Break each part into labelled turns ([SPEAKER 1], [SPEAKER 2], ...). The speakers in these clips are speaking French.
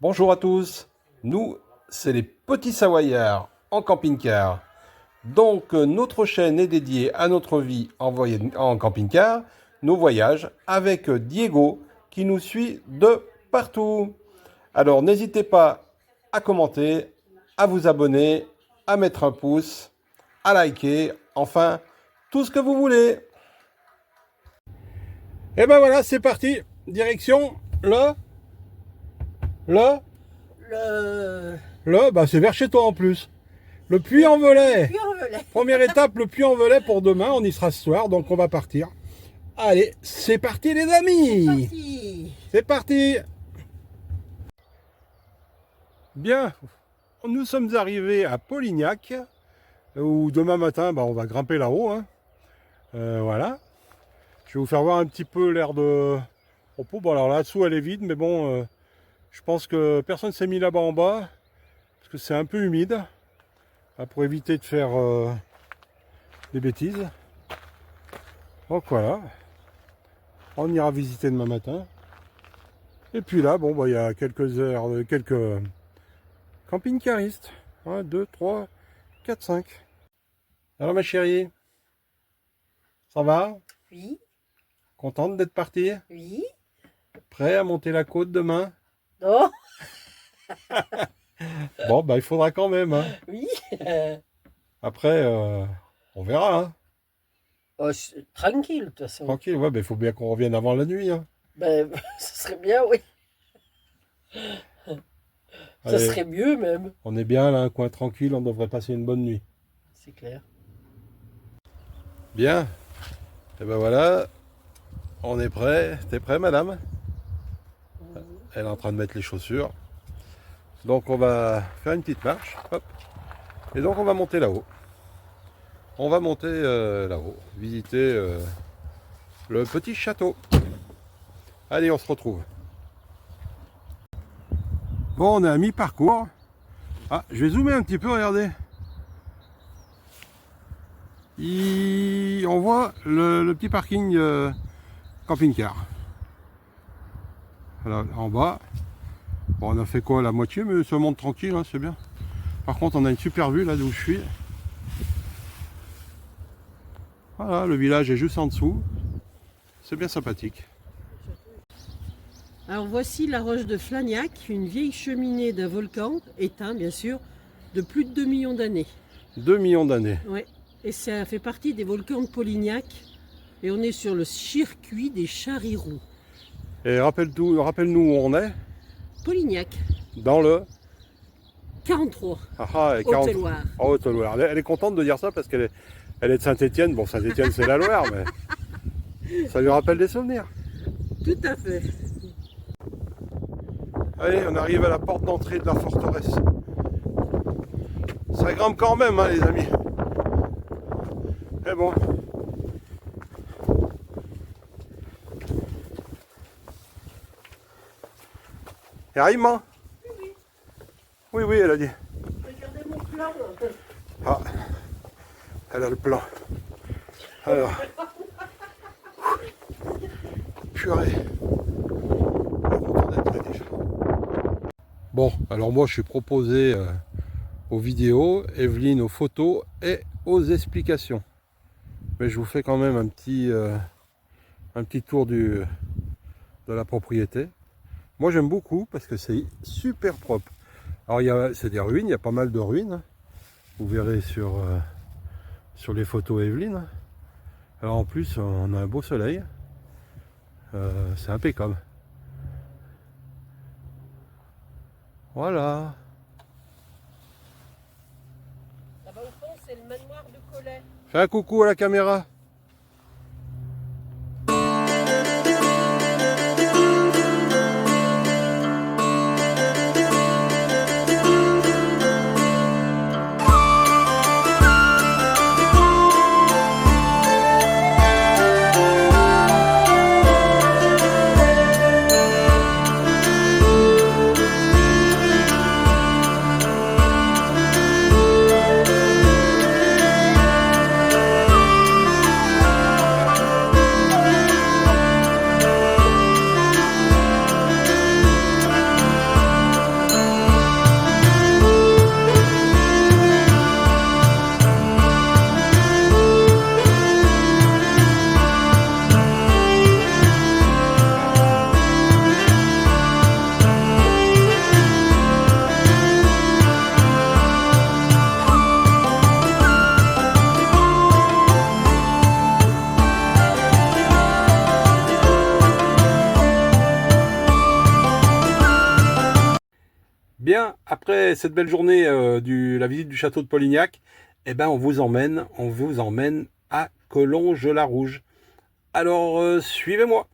[SPEAKER 1] Bonjour à tous, nous c'est les petits Savoyards en camping-car. Donc notre chaîne est dédiée à notre vie en camping-car, nos voyages avec Diego qui nous suit de partout. Alors n'hésitez pas à commenter, à vous abonner, à mettre un pouce, à liker, enfin tout ce que vous voulez. Et ben voilà, c'est parti, direction c'est vers chez toi en plus. Le Puy-en-Velay. Première étape, le Puy-en-Velay pour demain. On y sera ce soir, donc on va partir. Allez, c'est parti les amis. C'est parti. Bien, nous sommes arrivés à Polignac, où demain matin, on va grimper là-haut. Hein. Voilà. Je vais vous faire voir un petit peu l'air de repos. Bon, alors là-dessous, elle est vide, mais bon, je pense que personne ne s'est mis là-bas en bas, parce que c'est un peu humide. Pour éviter de faire des bêtises. Donc voilà, on ira visiter demain matin. Et puis là, il y a quelques camping-caristes. 1, 2, 3, 4, 5. Alors ma chérie, ça va?
[SPEAKER 2] Oui.
[SPEAKER 1] Contente d'être partie?
[SPEAKER 2] Oui.
[SPEAKER 1] Prêt à monter la côte demain?
[SPEAKER 2] Non.
[SPEAKER 1] Bon, il faudra quand même. Hein.
[SPEAKER 2] Oui.
[SPEAKER 1] Après, on verra. Hein.
[SPEAKER 2] Oh, tranquille, de toute façon.
[SPEAKER 1] Tranquille, ouais, il faut bien qu'on revienne avant la nuit. Hein.
[SPEAKER 2] Ce serait bien, oui. Ça
[SPEAKER 1] Allez,
[SPEAKER 2] serait mieux, même.
[SPEAKER 1] on est bien là, un coin tranquille, on devrait passer une bonne nuit.
[SPEAKER 2] C'est clair.
[SPEAKER 1] Bien. Et ben voilà, on est prêt. T'es prêt, madame? Elle est en train de mettre les chaussures. Donc on va faire une petite marche. Hop. Et donc on va monter là-haut. On va monter là-haut, visiter le petit château. Allez, on se retrouve. Bon, on est à mi-parcours. Ah, je vais zoomer un petit peu, regardez. On voit le petit parking camping-car. Voilà, en bas. Bon, on a fait quoi, la moitié, mais ça monte tranquille, hein, c'est bien. Par contre, on a une super vue là d'où je suis. Voilà, le village est juste en dessous. C'est bien sympathique.
[SPEAKER 2] Alors voici la roche de Flagnac, une vieille cheminée d'un volcan, éteint bien sûr, de plus de 2 millions d'années.
[SPEAKER 1] 2 millions d'années.
[SPEAKER 2] Ouais. Et ça fait partie des volcans de Polignac. Et on est sur le circuit des Chariroux.
[SPEAKER 1] Et rappelle-nous où on est.
[SPEAKER 2] Polignac.
[SPEAKER 1] Dans le
[SPEAKER 2] 43.
[SPEAKER 1] Haute-Loire. Haute-Loire. Elle est contente de dire ça parce qu'elle est de Saint-Étienne. Bon, Saint-Étienne, c'est la Loire, mais ça lui rappelle des souvenirs.
[SPEAKER 2] Tout à fait.
[SPEAKER 1] Allez, on arrive à la porte d'entrée de la forteresse. Ça grimpe quand même, hein, les amis. Mais bon. Et arrive, hein? Oui, oui, elle a dit.
[SPEAKER 2] Regardez mon plan.
[SPEAKER 1] Ah, elle a le plan. Alors. Purée. Bon, alors moi je suis proposé aux vidéos, Evelyne aux photos et aux explications. Mais je vous fais quand même un petit tour de la propriété. Moi j'aime beaucoup parce que c'est super propre. Alors c'est des ruines, il y a pas mal de ruines. Vous verrez sur les photos Evelyne. Alors en plus on a un beau soleil. C'est impeccable. Voilà.
[SPEAKER 2] Là-bas au fond, c'est le manoir de Collet.
[SPEAKER 1] Fais un coucou à la caméra. Bien, après cette belle journée la visite du château de Polignac, eh ben on vous emmène à Collonges-la-Rouge. Alors suivez-moi.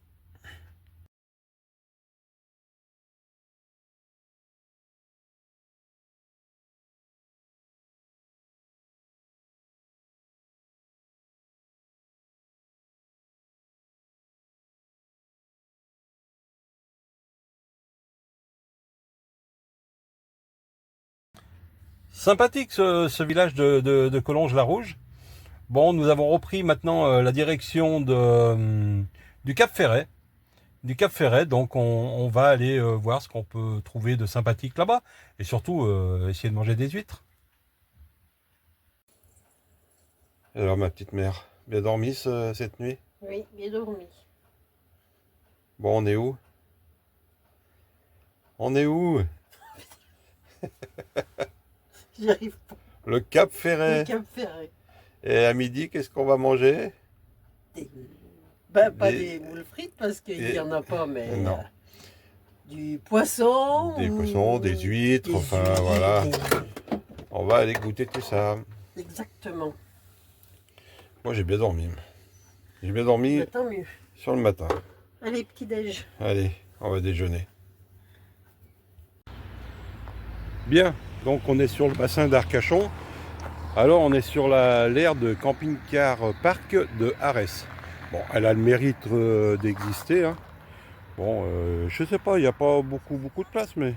[SPEAKER 1] Sympathique ce village de Collonges-la-Rouge. Bon, nous avons repris maintenant la direction du Cap Ferret. Donc on va aller voir ce qu'on peut trouver de sympathique là-bas. Et surtout, essayer de manger des huîtres. Alors ma petite mère, bien dormi cette nuit?
[SPEAKER 2] Oui, bien dormi.
[SPEAKER 1] Bon, on est où? On est où?
[SPEAKER 2] J'y arrive pas.
[SPEAKER 1] Le Cap Ferret.
[SPEAKER 2] Le Cap Ferret.
[SPEAKER 1] Et à midi, qu'est-ce qu'on va manger?
[SPEAKER 2] Pas des moules frites parce qu'il n'y en a pas, mais
[SPEAKER 1] non.
[SPEAKER 2] Du poisson.
[SPEAKER 1] Des poissons, des huîtres, voilà. On va aller goûter tout ça.
[SPEAKER 2] Exactement.
[SPEAKER 1] Moi j'ai bien dormi. J'ai bien dormi
[SPEAKER 2] Tant mieux.
[SPEAKER 1] sur le matin.
[SPEAKER 2] Allez, petit-déj.
[SPEAKER 1] Allez, on va déjeuner. Bien, donc on est sur le bassin d'Arcachon. Alors on est sur l'aire de camping-car parc de Arès. Bon, elle a le mérite d'exister. Hein. Bon, je sais pas, il n'y a pas beaucoup de place, mais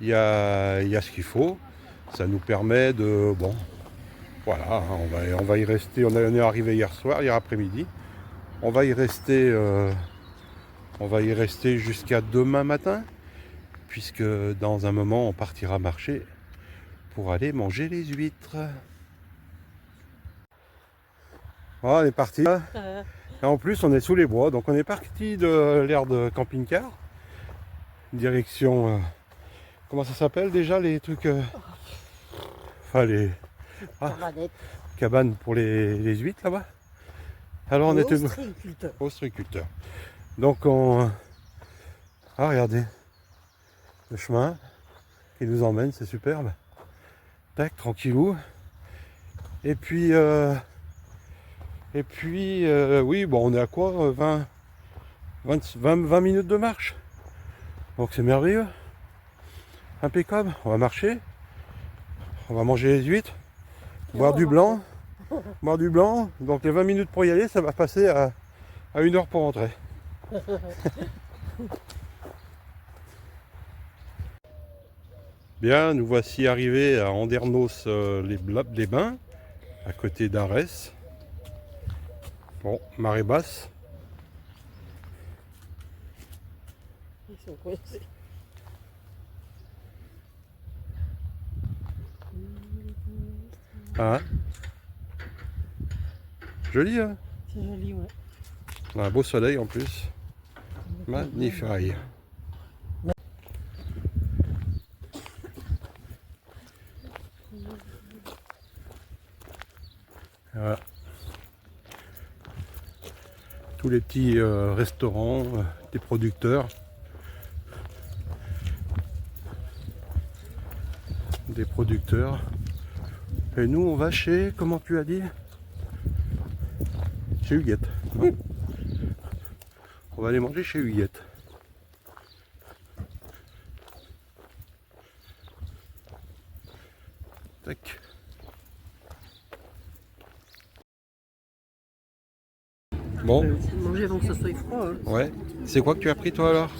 [SPEAKER 1] il y a ce qu'il faut. Ça nous permet de... Bon, voilà, on va y rester. On est arrivé hier après-midi. On va y rester jusqu'à demain matin, puisque dans un moment on partira marcher pour aller manger les huîtres. Voilà, on est parti. Et en plus on est sous les bois, donc on est parti de l'aire de camping-car. Direction... comment ça s'appelle déjà les trucs enfin les... cabanes pour les huîtres là-bas. Alors on était ostréiculteur. Donc on... Ah regardez, le chemin qui nous emmène, c'est superbe. Tac, tranquillou. Et puis oui, bon on est à quoi 20 minutes de marche. Donc c'est merveilleux. Impeccable. On va marcher. On va manger les huîtres. Boire du blanc. Donc les 20 minutes pour y aller, ça va passer à 1 heure pour rentrer. Bien, nous voici arrivés à Andernos les Bains, à côté d'Arès. Bon, marée basse.
[SPEAKER 2] Ils sont coincés.
[SPEAKER 1] Ah. Joli, hein?
[SPEAKER 2] C'est joli, ouais.
[SPEAKER 1] On a un beau soleil en plus. Magnifique. Voilà. Tous les petits restaurants, des producteurs. Et nous on va chez, comment tu as dit? Chez Huguette. Ouais. On va aller manger chez Huguette. Tac. Bon.
[SPEAKER 2] Manger avant que ça soit froid. Hein.
[SPEAKER 1] Ouais. C'est quoi que tu as pris toi alors?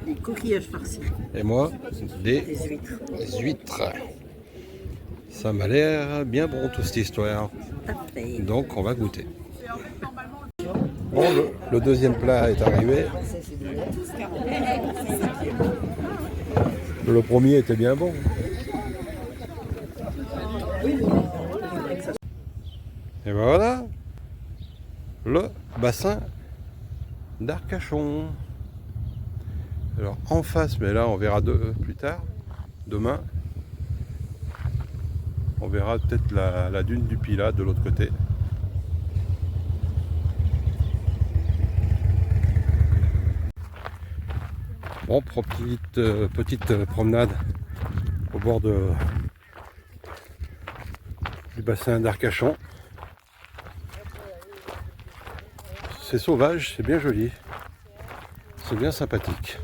[SPEAKER 2] Des coquillages farcis.
[SPEAKER 1] Et moi, des
[SPEAKER 2] huîtres.
[SPEAKER 1] Huîtres. Ça m'a l'air bien bon toute cette histoire. Donc on va goûter. Bon, le deuxième plat est arrivé. Le premier était bien bon. Et voilà le bassin d'Arcachon. Alors en face, mais là on verra plus tard, demain, on verra peut-être la dune du Pilat de l'autre côté. Bon, petite promenade au bord du bassin d'Arcachon. C'est sauvage, c'est bien joli, c'est bien sympathique.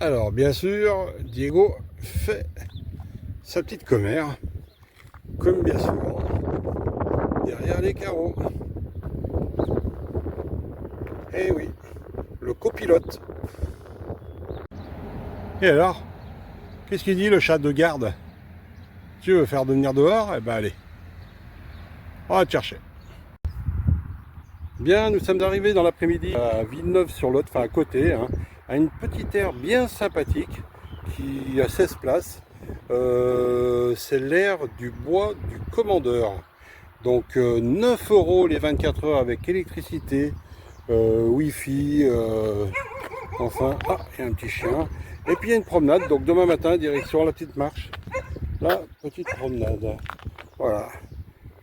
[SPEAKER 1] Alors bien sûr, Diego fait sa petite commère, comme bien souvent, derrière les carreaux. Eh oui, le copilote. Et alors, qu'est-ce qu'il dit le chat de garde? Tu veux faire venir dehors? Eh ben allez, on va te chercher. Bien, nous sommes arrivés dans l'après-midi à Villeneuve-sur-Lot, enfin à côté, hein, à une petite aire bien sympathique qui a 16 places. C'est l'aire du bois du Commandeur. Donc 9 € les 24 heures avec électricité, Wi-Fi, enfin, ah, il y a un petit chien. Et puis il y a une promenade, donc demain matin, direction la petite marche. La petite promenade. Voilà.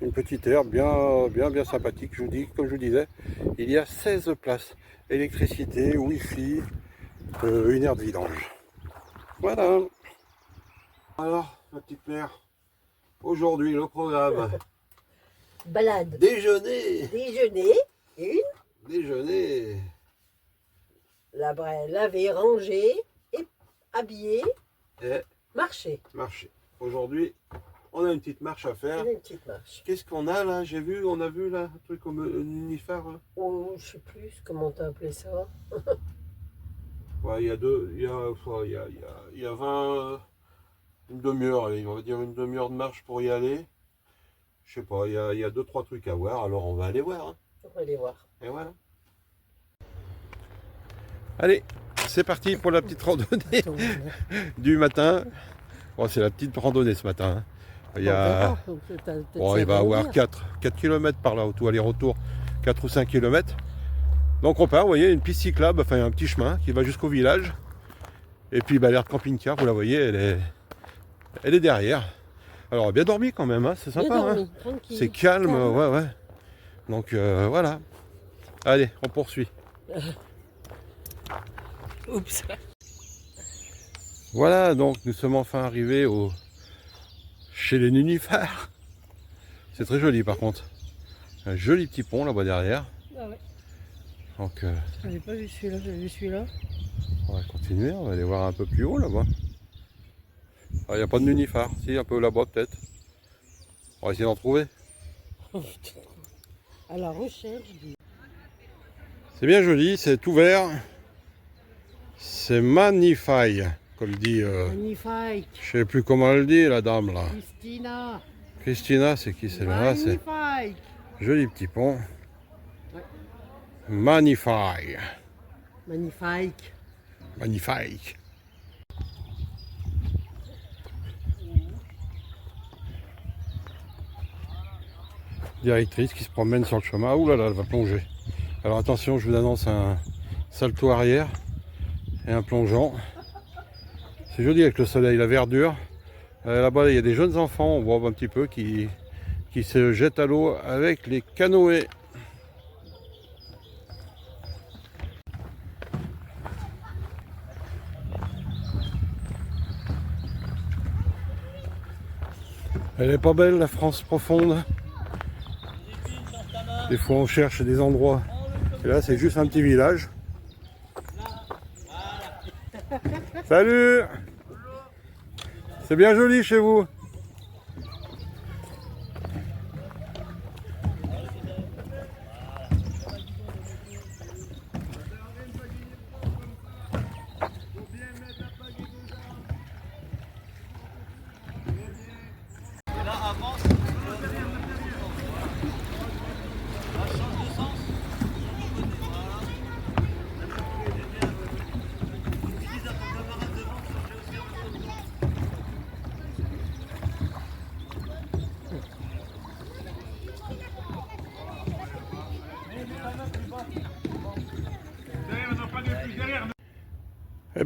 [SPEAKER 1] Une petite aire bien sympathique, je vous dis, comme je vous disais. Il y a 16 places. Électricité, Wi-Fi, une aire de vidange. Voilà. Alors, ma petite mère, aujourd'hui, le programme.
[SPEAKER 2] Balade.
[SPEAKER 1] Déjeuner.
[SPEAKER 2] Déjeuner.
[SPEAKER 1] Déjeuner.
[SPEAKER 2] Laver, ranger, et habiller,
[SPEAKER 1] Et
[SPEAKER 2] marcher.
[SPEAKER 1] marcher. Aujourd'hui, on a une petite marche à faire.
[SPEAKER 2] Une petite marche.
[SPEAKER 1] Qu'est-ce qu'on a là? On a vu là, un truc comme un nénuphar. Hein.
[SPEAKER 2] Oh, je sais plus comment t'as appelé ça.
[SPEAKER 1] Ouais, il y a 20, une demi-heure, allez, on va dire une demi-heure de marche pour y aller. Je sais pas, il y a 2-3 trucs à voir, alors on va aller voir. Hein.
[SPEAKER 2] On va aller voir.
[SPEAKER 1] Et voilà. Allez, c'est parti pour la petite randonnée du matin. Bon, c'est la petite randonnée ce matin. Hein. Il y a... Bon, il va y avoir 4 km par là, au tout aller-retour, 4 ou 5 km. Donc on part, vous voyez, une piste cyclable, enfin un petit chemin qui va jusqu'au village. Et puis l'aire de camping-car, vous la voyez, elle est derrière. Alors bien dormi quand même, hein, c'est sympa. Dormi, hein. C'est calme, ouais. Donc voilà. Allez, on poursuit.
[SPEAKER 2] Oups.
[SPEAKER 1] Voilà, donc nous sommes enfin arrivés chez les nénuphars. C'est très joli par contre. Un joli petit pont là-bas derrière.
[SPEAKER 2] Ah ouais.
[SPEAKER 1] Donc,
[SPEAKER 2] j'avais pas vu celui-là, j'avais vu celui-là.
[SPEAKER 1] On va continuer, on va aller voir un peu plus haut là-bas. Il n'y a pas de nénuphars, si un peu là-bas peut-être. On va essayer d'en trouver.
[SPEAKER 2] À la recherche.
[SPEAKER 1] C'est bien joli, c'est ouvert. C'est magnifique, comme dit.
[SPEAKER 2] Magnifique.
[SPEAKER 1] Je sais plus comment elle dit la dame là.
[SPEAKER 2] Christina.
[SPEAKER 1] Christina, c'est qui celle-là? C'est
[SPEAKER 2] magnifique.
[SPEAKER 1] Joli petit pont.
[SPEAKER 2] Ouais.
[SPEAKER 1] Magnifique.
[SPEAKER 2] Magnifique.
[SPEAKER 1] Magnifique. Directrice qui se promène sur le chemin. Ouh là là, elle va plonger. Alors attention, je vous annonce un salto arrière et un plongeon. C'est joli avec le soleil, la verdure. Là-bas, il y a des jeunes enfants, on voit un petit peu, qui se jettent à l'eau avec les canoës. Elle est pas belle, la France profonde. Des fois on cherche des endroits. Et là c'est juste un petit village. Salut! C'est bien joli chez vous.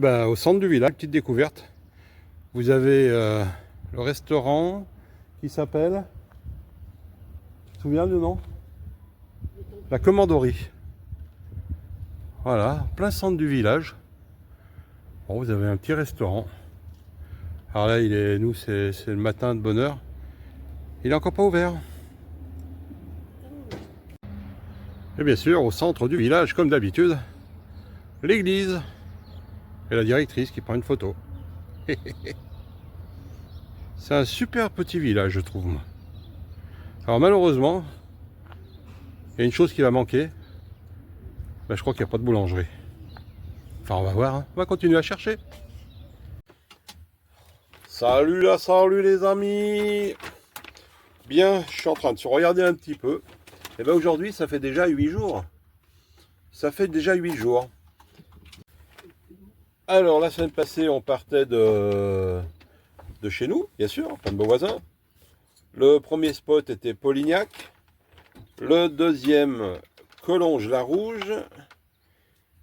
[SPEAKER 1] ben, au centre du village, petite découverte. Vous avez le restaurant qui s'appelle... Tu te souviens du nom? La Commanderie. Voilà, plein centre du village. Bon, vous avez un petit restaurant. Alors là, nous, c'est le matin de bonne heure. Il est encore pas ouvert. Et bien sûr, au centre du village, comme d'habitude, l'église et la directrice qui prend une photo. C'est un super petit village, je trouve. Moi. Alors malheureusement, il y a une chose qui va manquer. Ben, je crois qu'il n'y a pas de boulangerie. Enfin, on va voir, hein. On va continuer à chercher. Salut les amis. Bien, je suis en train de se regarder un petit peu. Et bien aujourd'hui, ça fait déjà 8 jours. Ça fait déjà 8 jours. Alors, la semaine passée, on partait de chez nous, bien sûr, plein de beaux voisins. Le premier spot était Polignac. Le deuxième, Collonges-la-Rouge.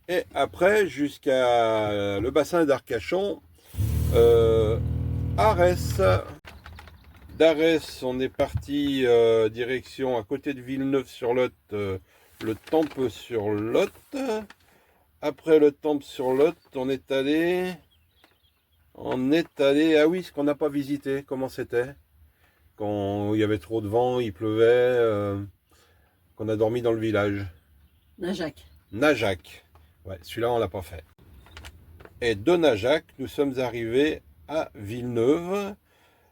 [SPEAKER 1] Et après, jusqu'à le bassin d'Arcachon, Arès. D'Arès, on est parti direction à côté de Villeneuve-sur-Lot, le Tempe-sur-Lot. Après le Tempe-sur-Lot, on est allé, ah oui, ce qu'on n'a pas visité, comment c'était? Quand il y avait trop de vent, il pleuvait, qu'on a dormi dans le village.
[SPEAKER 2] Najac.
[SPEAKER 1] Najac. Ouais, celui-là, on l'a pas fait. Et de Najac, nous sommes arrivés à Villeneuve.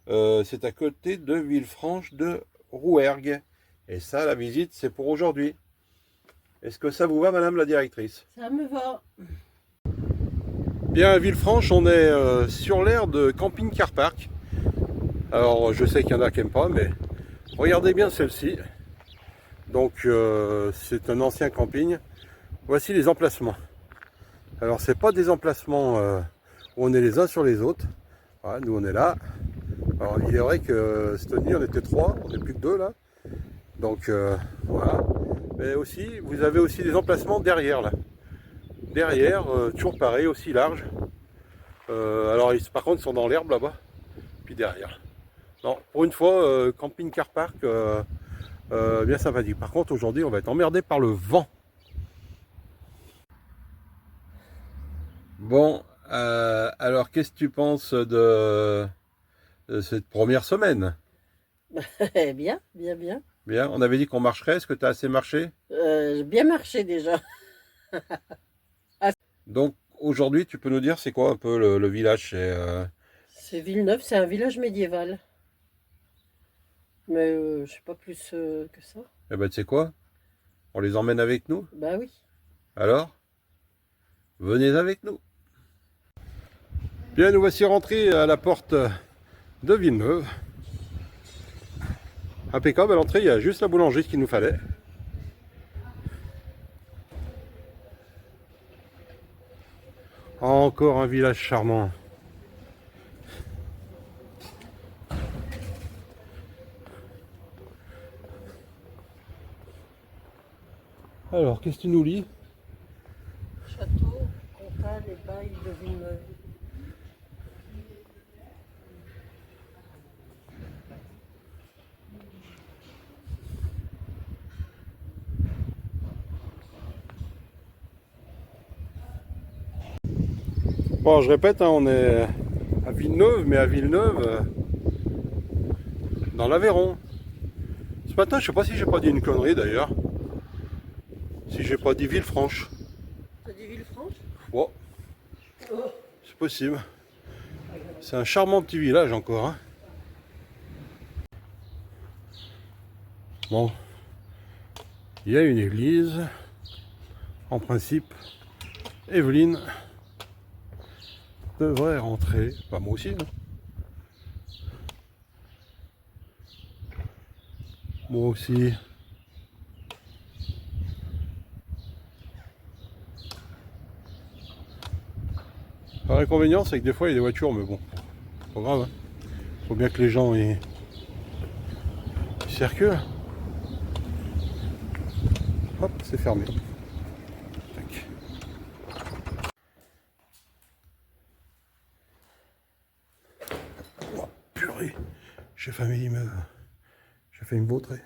[SPEAKER 1] C'est à côté de Villefranche de Rouergue. Et ça, la visite, c'est pour aujourd'hui. Est-ce que ça vous va, madame la directrice?
[SPEAKER 2] Ça me va.
[SPEAKER 1] Bien, à Villefranche, on est sur l'aire de Camping Car Park. Alors, je sais qu'il y en a qui n'aiment pas, mais regardez bien celle-ci. Donc, c'est un ancien camping. Voici les emplacements. Alors, c'est pas des emplacements où on est les uns sur les autres. Voilà, nous, on est là. Alors, il est vrai que cette nuit, on était 3, on n'est plus que 2 là. Donc, voilà. Mais aussi, vous avez aussi des emplacements derrière là. Derrière, toujours pareil, aussi large. Alors, par contre, ils sont dans l'herbe là-bas. Puis derrière. Non, pour une fois, camping car park, bien sympathique. Par contre, aujourd'hui, on va être emmerdé par le vent. Bon, alors, qu'est-ce que tu penses de cette première semaine?
[SPEAKER 2] Bien, bien, bien.
[SPEAKER 1] Bien, on avait dit qu'on marcherait. Est-ce que tu as assez marché?
[SPEAKER 2] J'ai bien marché déjà.
[SPEAKER 1] Donc aujourd'hui, tu peux nous dire c'est quoi un peu le village?
[SPEAKER 2] C'est Villeneuve, c'est un village médiéval. Mais je sais pas plus que ça.
[SPEAKER 1] Eh ben tu sais quoi? On les emmène avec nous?
[SPEAKER 2] Bah oui.
[SPEAKER 1] Alors? Venez avec nous. Bien, nous voici rentrés à la porte de Villeneuve. Impeccable, à l'entrée, il y a juste la boulangerie qu'il nous fallait. Encore un village charmant. Alors, qu'est-ce que tu nous lis?
[SPEAKER 2] Château, Comtal et bail de Villeneuve.
[SPEAKER 1] Bon, je répète, hein, on est à Villeneuve, mais à Villeneuve, dans l'Aveyron. Ce matin, je sais pas si j'ai pas dit une connerie d'ailleurs. Si j'ai pas dit Villefranche.
[SPEAKER 2] T'as dit Villefranche?
[SPEAKER 1] Oh, c'est possible. C'est un charmant petit village encore. Hein. Bon, il y a une église. En principe, Evelyne devrait rentrer. Pas moi aussi. Hein. Moi aussi. L'inconvénient, c'est que des fois, il y a des voitures, mais bon, pas grave. Hein. Faut bien que les gens ils circulent. Hop, c'est fermé. Tac. purée, j'ai failli me vautrer.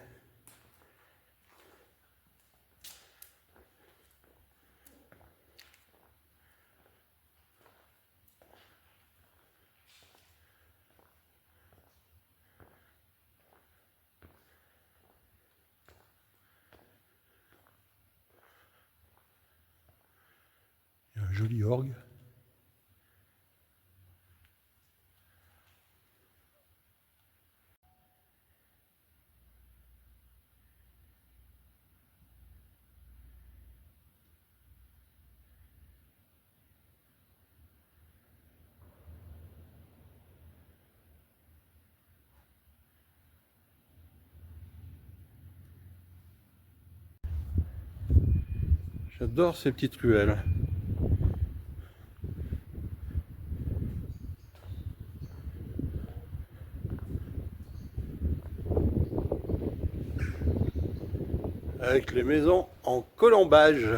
[SPEAKER 1] Il y a un joli orgue. J'adore ces petites ruelles. Avec les maisons en colombage.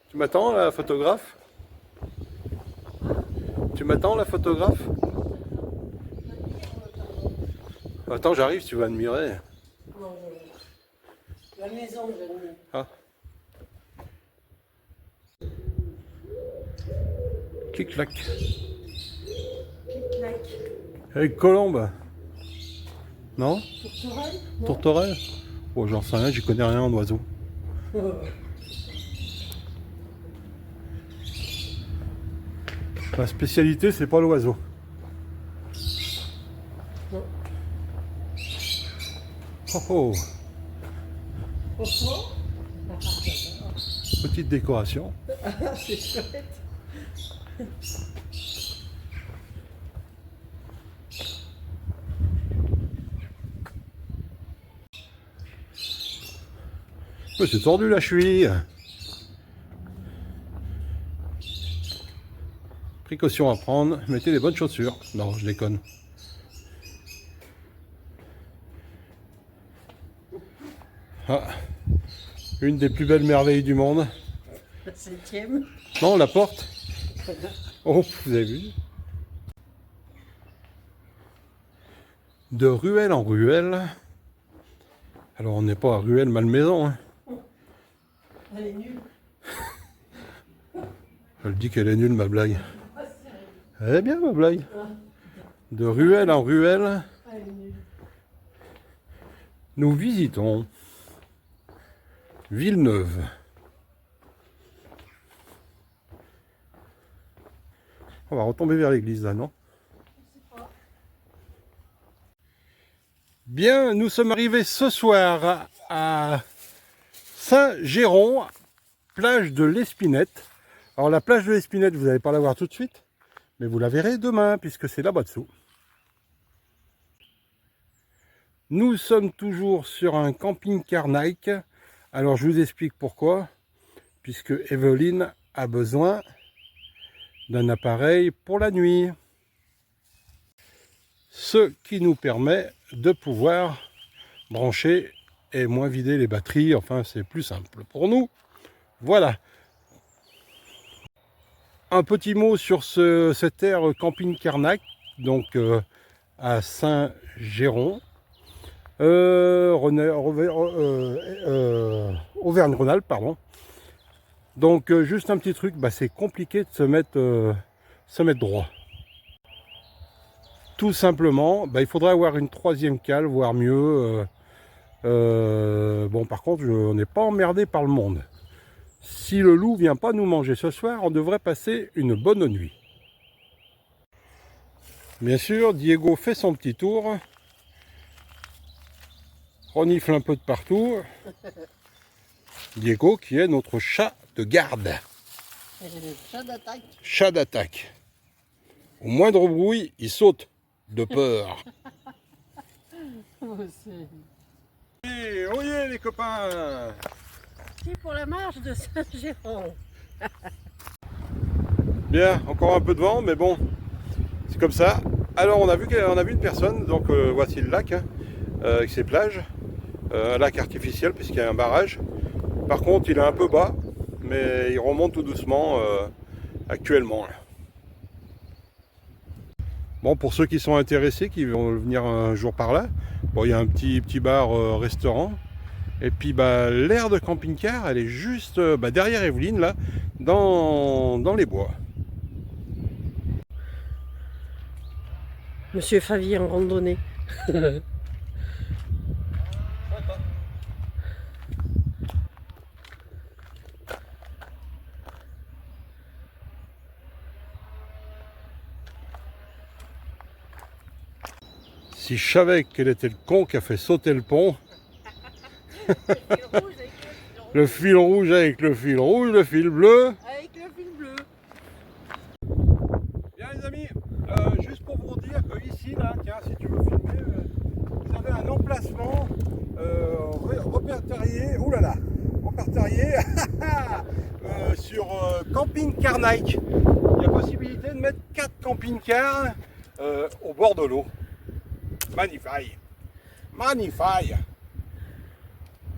[SPEAKER 1] Tu m'attends la photographe? Tu m'attends la photographe? Attends, j'arrive, tu vas admirer.
[SPEAKER 2] Non, la maison, j'admire.
[SPEAKER 1] Ah. Clic-clac.
[SPEAKER 2] Clic-clac.
[SPEAKER 1] Avec colombe. Non?
[SPEAKER 2] Tourterelle? Non.
[SPEAKER 1] Tourterelle? Oh, j'en sais rien, j'y connais rien en oiseaux. Ma spécialité, c'est pas l'oiseau.
[SPEAKER 2] Non.
[SPEAKER 1] Oh oh.
[SPEAKER 2] Oh, oh.
[SPEAKER 1] Petite décoration.
[SPEAKER 2] C'est chouette.
[SPEAKER 1] Mais c'est tordu la cheville. Précaution à prendre, mettez les bonnes chaussures. Non, je déconne. Ah, une des plus belles merveilles du monde.
[SPEAKER 2] La 7e.
[SPEAKER 1] Non, la porte. Oh, vous avez vu? De ruelle en ruelle. Alors, on n'est pas à Ruelle-Malmaison. Hein.
[SPEAKER 2] Elle est nulle.
[SPEAKER 1] Je le dis qu'elle est nulle, ma blague. Elle est bien, ma blague. De ruelle en ruelle,
[SPEAKER 2] Elle est nulle.
[SPEAKER 1] nous visitons Villeneuve. On va retomber vers l'église, là, non? Bien, nous sommes arrivés ce soir à Saint-Géron, plage de l'Espinette. Alors la plage de l'Espinette, vous n'allez pas la voir tout de suite, mais vous la verrez demain, puisque c'est là-bas dessous. Nous sommes toujours sur un camping-car Nike. Alors je vous explique pourquoi. Puisque Evelyne a besoin d'un appareil pour la nuit. Ce qui nous permet de pouvoir brancher et moins vider les batteries. Enfin, c'est plus simple pour nous. Voilà. Un petit mot sur cette aire camping Carnac, donc à Saint-Géron, Auvergne-Rhône-Alpes, pardon. Donc juste un petit truc, bah, c'est compliqué de se mettre droit. Tout simplement, bah, il faudrait avoir une troisième cale, voire mieux. Bon, par contre, on n'est pas emmerdé par le monde. Si le loup vient pas nous manger ce soir, on devrait passer une bonne nuit. Bien sûr, Diego fait son petit tour. Renifle un peu de partout. Diego qui est notre chat de garde.
[SPEAKER 2] Chat d'attaque.
[SPEAKER 1] Chat d'attaque. Au moindre bruit, il saute de peur. Et on y est les copains.
[SPEAKER 2] C'est pour la marche de Saint-Géron.
[SPEAKER 1] Bien, encore un peu de vent, mais bon, c'est comme ça. Alors on a vu une personne, donc voici le lac, hein, avec ses plages. Un lac artificiel puisqu'il y a un barrage. Par contre, il est un peu bas, mais il remonte tout doucement actuellement. Bon, pour ceux qui sont intéressés, qui vont venir un jour par là, bon, il y a un petit bar restaurant. Et puis bah, l'aire de camping-car, elle est juste derrière Evelyne, là, dans les bois.
[SPEAKER 2] Monsieur Favier en randonnée.
[SPEAKER 1] Si je savais quel était le con qui a fait sauter le pont, le fil rouge avec le fil rouge, le fil bleu.
[SPEAKER 2] Avec le fil bleu.
[SPEAKER 1] Bien les amis, juste pour vous dire que ici, là, tiens, si tu veux filmer, vous avez un emplacement répertorié, répertorié sur Camping Carnac. Il y a possibilité de mettre 4 camping-cars au bord de l'eau. Magnifique. Magnifique.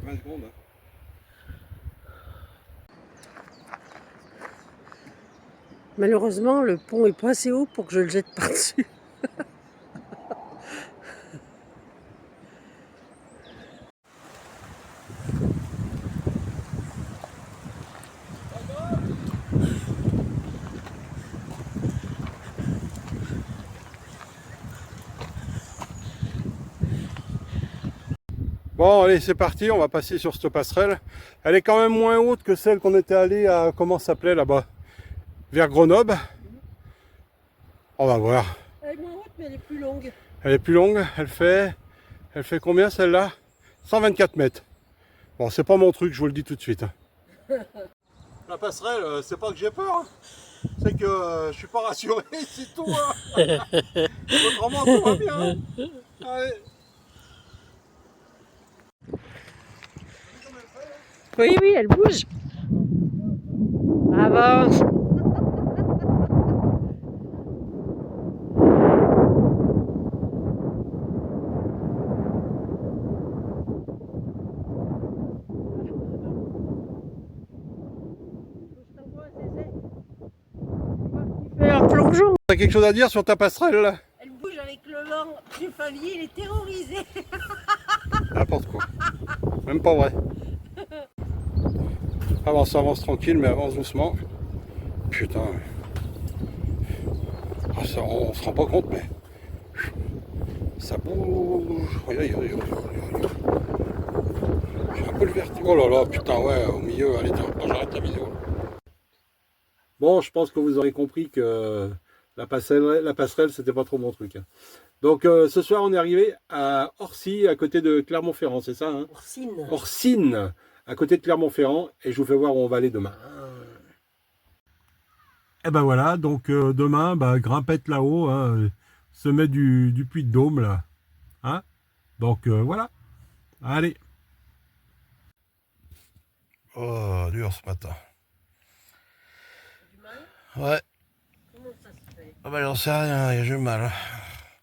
[SPEAKER 1] 20 secondes.
[SPEAKER 2] Malheureusement, le pont est pas assez haut pour que je le jette par-dessus.
[SPEAKER 1] Bon, allez, c'est parti, on va passer sur cette passerelle. Elle est quand même moins haute que celle qu'on était allé à, comment ça s'appelait là-bas, vers Grenoble. On va voir.
[SPEAKER 2] Elle est moins haute, mais elle est plus longue.
[SPEAKER 1] Elle est plus longue, elle fait combien celle-là? 124 mètres. Bon, c'est pas mon truc, je vous le dis tout de suite. La passerelle, c'est pas que j'ai peur, hein. C'est que je suis pas rassuré, c'est tout. Hein. Autrement, tout va bien. Hein. Allez.
[SPEAKER 2] Oui, oui, elle bouge. Avance. Un plongeon.
[SPEAKER 1] T'as quelque chose à dire sur ta passerelle là?
[SPEAKER 2] Elle bouge avec le vent. Monsieur Favier, il est terrorisé.
[SPEAKER 1] N'importe quoi. Même pas vrai. Avance tranquille, mais avance doucement. Putain. Ah, ça, on se rend pas compte, mais ça bouge. J'ai un peu le vertige. Oh là là, putain, ouais, au milieu, allez, j'arrête la vidéo. Bon, je pense que vous aurez compris que la passerelle, c'était pas trop mon truc. Hein. Donc, ce soir, on est arrivé à Orcy, à côté de Clermont-Ferrand, c'est ça, hein?
[SPEAKER 2] Orsine.
[SPEAKER 1] Orsine, à côté de Clermont-Ferrand, et je vous fais voir où on va aller demain. Et ben voilà, donc demain, grimpette là-haut, hein, sommet du Puy de Dôme, là. Hein, donc voilà, allez. Oh, dur ce matin.
[SPEAKER 2] Du mal?
[SPEAKER 1] Ouais.
[SPEAKER 2] Comment ça se fait?
[SPEAKER 1] Ah ben j'en sais rien, il y a du mal.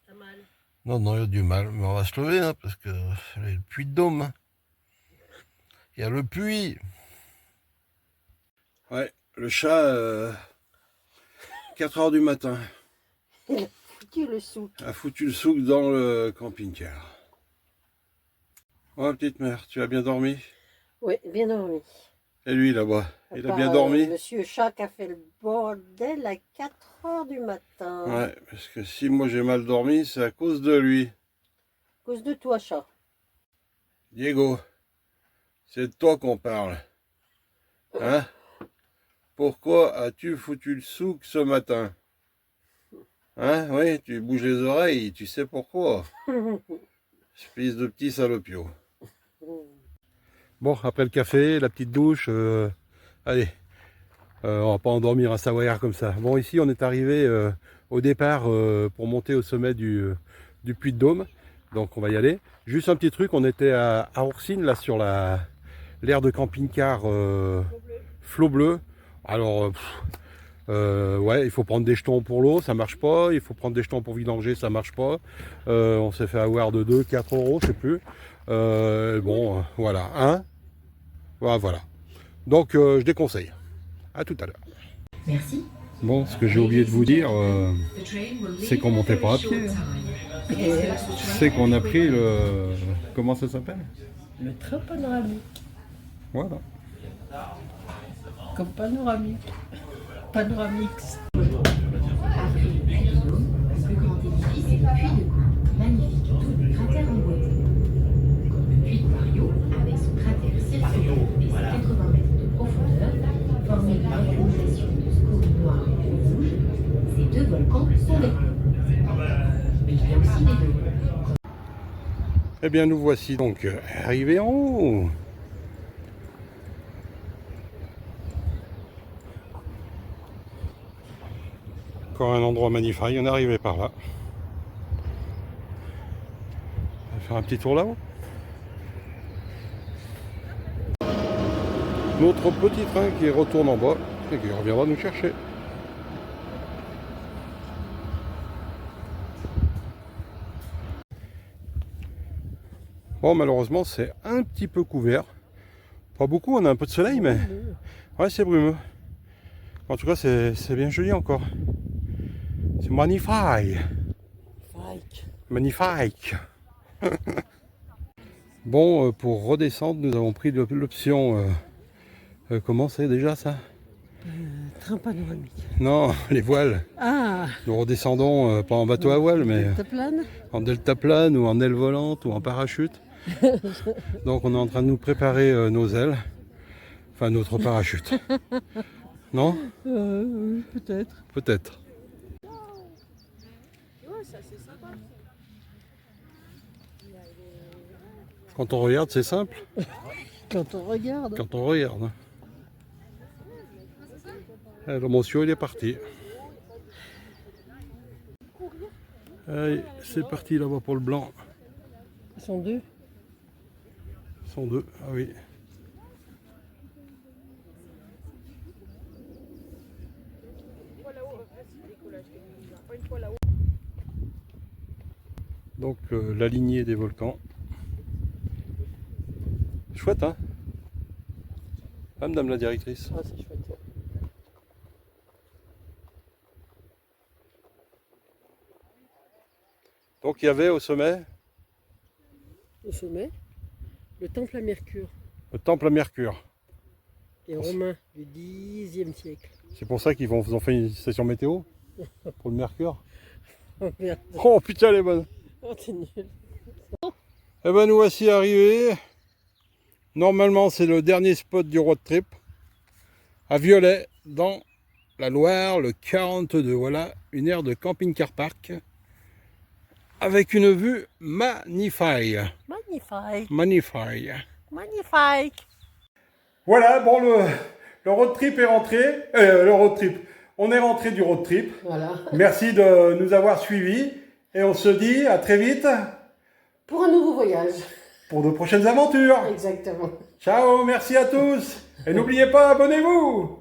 [SPEAKER 2] T'as mal?
[SPEAKER 1] Non, il y a du mal, mais on va se lever, hein, parce que c'est le Puy de Dôme. Hein. Il y a le puits. Ouais, le chat, 4 h du matin.
[SPEAKER 2] Il a foutu le souk.
[SPEAKER 1] A foutu le souk dans le camping-car. Oh, petite mère, tu as bien dormi?
[SPEAKER 2] Oui, bien dormi.
[SPEAKER 1] Et lui, là-bas, il a bien dormi?
[SPEAKER 2] Monsieur Chat qui a fait le bordel à 4 h du matin.
[SPEAKER 1] Ouais, parce que si moi j'ai mal dormi, c'est à cause de lui.
[SPEAKER 2] À cause de toi, Chat.
[SPEAKER 1] Diego, c'est de toi qu'on parle. Hein? Pourquoi as-tu foutu le souk ce matin? Hein? Oui, tu bouges les oreilles, tu sais pourquoi. Espèce de petit salopio. Bon, après le café, la petite douche, allez, on va pas endormir un savoyard comme ça. Bon, ici on est arrivé au départ pour monter au sommet du Puy de Dôme, donc on va y aller. Juste un petit truc, on était à Oursine, là sur l'aire de camping-car Flot Bleu. Alors, ouais, il faut prendre des jetons pour l'eau, ça marche pas. Il faut prendre des jetons pour vidanger, ça marche pas. On s'est fait avoir de 2-4 €, je sais plus. Bon, voilà, hein. Voilà. Donc, je déconseille. À tout à l'heure.
[SPEAKER 3] Merci.
[SPEAKER 1] Bon, ce que j'ai oublié de vous dire, c'est qu'on montait pas à pied. C'est qu'on a pris le... Comment ça s'appelle?
[SPEAKER 2] Le train panoramique.
[SPEAKER 1] Voilà.
[SPEAKER 2] Comme panoramique. Panoramix.
[SPEAKER 3] Le grand édifice est le puits de Coupe, magnifique double cratère emboîté. Comme le puits de Mario, avec son cratère circulaire et ses 80 mètres de profondeur, formé par l'accumulation de scories noires et rouges, ces deux volcans sont des clones. Mais il y a aussi des deux.
[SPEAKER 1] Eh bien, nous voici donc arrivés en haut. Encore un endroit magnifique, on est arrivé par là. On va faire un petit tour là-haut. Notre petit train qui retourne en bas et qui reviendra nous chercher. Bon, malheureusement, c'est un petit peu couvert. Pas beaucoup, on a un peu de soleil, mais ouais, c'est brumeux. En tout cas, c'est bien joli encore. C'est magnifique. Magnifique. Bon, pour redescendre, nous avons pris l'option... comment c'est déjà ça?
[SPEAKER 2] Train panoramique.
[SPEAKER 1] Non, les voiles.
[SPEAKER 2] Ah,
[SPEAKER 1] Nous redescendons pas en bateau à voile, mais
[SPEAKER 2] plane.
[SPEAKER 1] en deltaplane ou en aile volante ou en parachute. Donc on est en train de nous préparer nos ailes. Enfin, notre parachute. Non?
[SPEAKER 2] Oui, peut-être.
[SPEAKER 1] Peut-être. Quand on regarde, c'est simple.
[SPEAKER 2] Quand on regarde.
[SPEAKER 1] Quand on regarde. Le monsieur, il est parti. Allez, c'est parti là-bas pour le blanc.
[SPEAKER 2] Ils sont deux.
[SPEAKER 1] Ils sont deux, ah oui. Donc la lignée des volcans. Chouette, hein? Ah, madame la directrice.
[SPEAKER 2] Ah, c'est chouette.
[SPEAKER 1] Donc il y avait au sommet
[SPEAKER 2] Au sommet, le temple à Mercure,
[SPEAKER 1] le temple à Mercure.
[SPEAKER 2] les Romains du Xe siècle.
[SPEAKER 1] C'est pour ça qu'ils vous ont fait une station météo pour le Mercure.
[SPEAKER 2] Oh merde,
[SPEAKER 1] Oh putain, elle est bonne.
[SPEAKER 2] oh, t'es nul.
[SPEAKER 1] Eh ben nous voici arrivés. Normalement c'est le dernier spot du road trip. À Violet, dans la Loire, le 42. Voilà, une aire de camping-car park. Avec une vue magnifique.
[SPEAKER 2] Magnifique,
[SPEAKER 1] Magnifique.
[SPEAKER 2] magnifique.
[SPEAKER 1] Voilà, bon, le road trip est rentré. Le road trip. On est rentré du road trip.
[SPEAKER 2] Voilà.
[SPEAKER 1] Merci de nous avoir suivis. Et on se dit à très vite
[SPEAKER 2] Pour un nouveau voyage.
[SPEAKER 1] pour de prochaines aventures.
[SPEAKER 2] Exactement.
[SPEAKER 1] Ciao, merci à tous. Et n'oubliez pas, abonnez-vous.